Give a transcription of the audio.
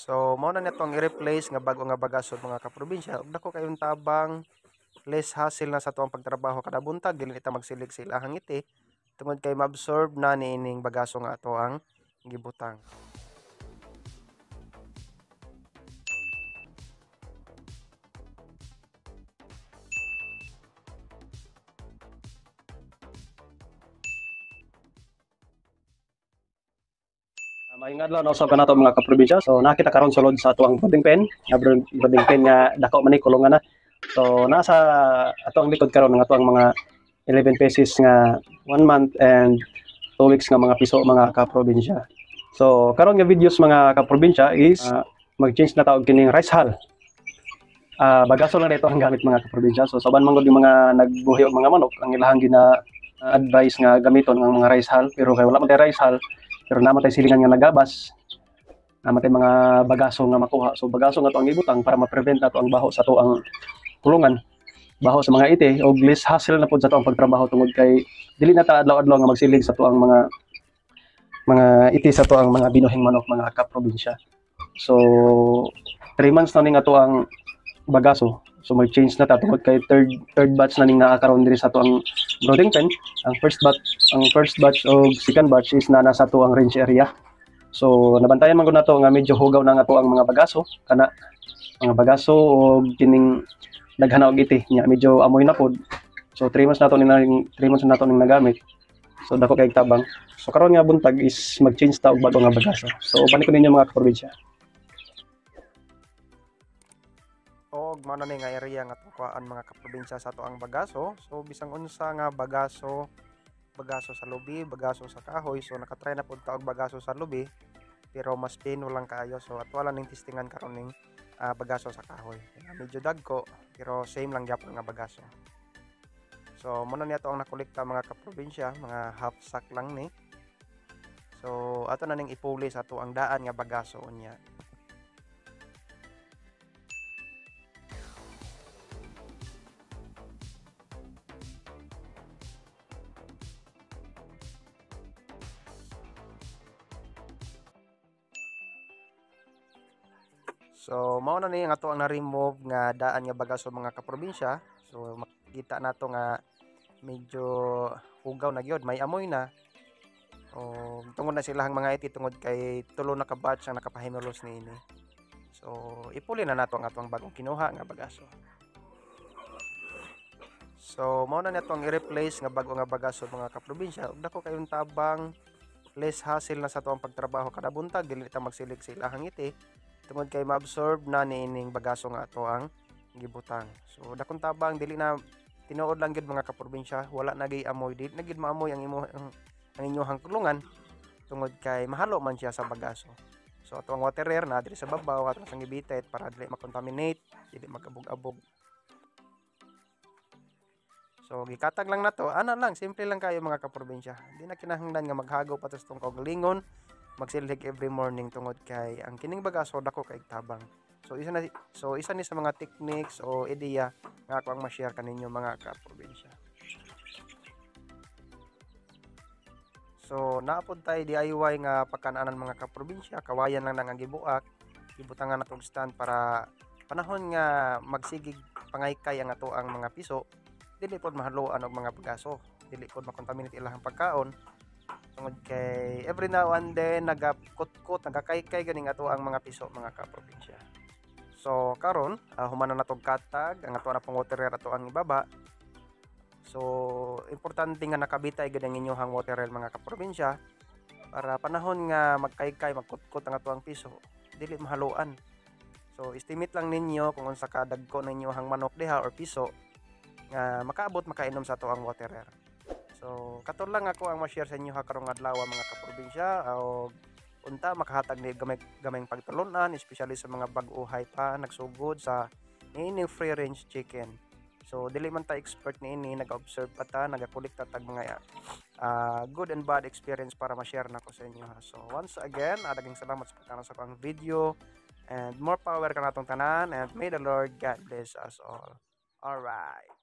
So mao na nitong i-replace nga bago nga bagasod mga kaprobinsya. Ug dako kayong tabang, less hassle na sa tuwang pagtrabaho kada buntag, dili ta magsilig sa ilahang ngiti tungod kay ma-absorb na niining bagaso nga ato ang gibutang. Maayong adlaw na usab nato mga kaprobinsya. So nakita karon sulod sa atuang building pen, building pen nga dako man ni kulungan na. So nasa atuang likod karon ng atuang mga 11 pesos nga 1 month and 2 weeks nga mga piso mga kaprobinsya. So karon nga videos mga kaprobinsya is mag-change na taog kining rice hull. Bagaso lang dito ang gamit mga kaprobinsya. So saban man gud yung mga nagbuhi og mga manok ang ilahang gina advice nga gamiton ang mga rice hull, pero kay wala man tay rice hull pero namatay silingan nga nagabas, namatay mga bagaso nga makuha. So bagaso nga to ang ibutang para ma-prevent nato ang baho sa to ang kulungan, baho sa mga ite, o less hassle na pud sa to ang pagtrabaho tungod kay dili na ta adlaw-adlaw nga magsilig sa to ang mga ite sa to ang mga binuhing manok mga kaprobinsya. So 3 months na ning ato ang bagaso. So mag-change na ta tungod kay third batch na ning naa karon diri sa to ang brooding pen. Ang first batch o second batch is na nasa to ang range area. So nabantayan man gud nato nga medyo hugaw na nga to ang mga bagaso, kana mga bagaso o kining daghana og iti nya medyo amoy na pod. So 3 months nato ning nagamit. So dako kay tabang. So karon nga buntag is mag-change ta og bago nga bagaso. So balik ko ninyo mga kaprobinsya. Og mao na ni nga area nga tukuan mga kaprobinsya sa ato ang bagaso. So bisang unsa nga bagaso sa lubi, bagaso sa kahoy. So nakatry na pud ta og bagaso sa lubi pero mas pino lang kaayo. So at wala ning testingan karon ning bagaso sa kahoy. Medyo dagko pero same lang gyapon nga bagaso. So muna ni ato ang nakolekta mga kaprobinsya, mga half sack lang ni. So ato na ning ipuli sa ato ang daan nga bagaso unya. So mao na ni nga ato ang na-remove nga daan nga bagaso mga kaprobinsya. So makita nato nga medyo hugaw na gyud, may amoy na. O tungod na silahang mga iti tungod kay tulo na ka batch ang nakapahimulos niini. So ipuli na nato ang atong bagong kinuha nga bagaso. So mao na nato ang i-replace nga bago nga bagaso mga kaprobinsya. Ug dako kayong tabang, less hassle na sa tuwang pagtrabaho kada buntag, dili ta magsilig sa ilahang iti tungod kay ma-absorb na niining bagaso nga ato ang gibutang. So dakong tabang, dili na tinuod lang gid mga kaprobinsya, wala na gay amoy, dili na gid maamoy ang inyong kulungan tungod kay mahalo man siya sa bagaso. So ato ang water air na diri sa babaw ato sang gibitet para dili makontaminate, dili magabog-abog. So gikatag lang nato, ana lang, simple lang kayo mga kaprobinsya. Di na kinahanglan nga maghagaw patos tong kaugalingon, magsilig every morning tungod kay ang kining bagaso dako kay tabang. So isa ni sa mga techniques o ideya nga ako ang ma-share kaninyo mga kaprobinsya. So naapod tay DIY nga pagkanaanan mga kaprobinsya, kawayan lang ang gibuak, gibutangan natong stand para panahon nga magsigig pangaykay ang ato ang mga piso, dili pod mahaluan og mga bagaso, dili pod makontaminate ilahang pagkaon. Tungod kay every now and then nagakut-kut, nagakaykay ganing ato ang mga piso mga kaprobinsya. So karon human na natong katag ang ato na pong water air ato ang ibaba. So importante nga nakabitay gid ang inyong water air mga kaprobinsya para panahon nga magkaykay, magkut-kut ang ato ang piso, dili mahaluan. So estimate lang ninyo kung unsa ka dagko ng inyong manok diha or piso nga makaabot makainom sa ato ang water air. So kato lang ako ang ma-share sa inyo karong adlaw mga kaprobinsya, o unta makahatag ni gamay pagtulunan especially sa mga bag-uhay pa nagsugod sa niining free range chicken. So dili man ta expert niini, nag-observe pa ta, nagakolekta tag mga good and bad experience para ma-share nako sa inyo. So once again, daghang salamat sa pagtanaw sa akong video and more power kanatong tanan, and may the Lord God bless us all. All right.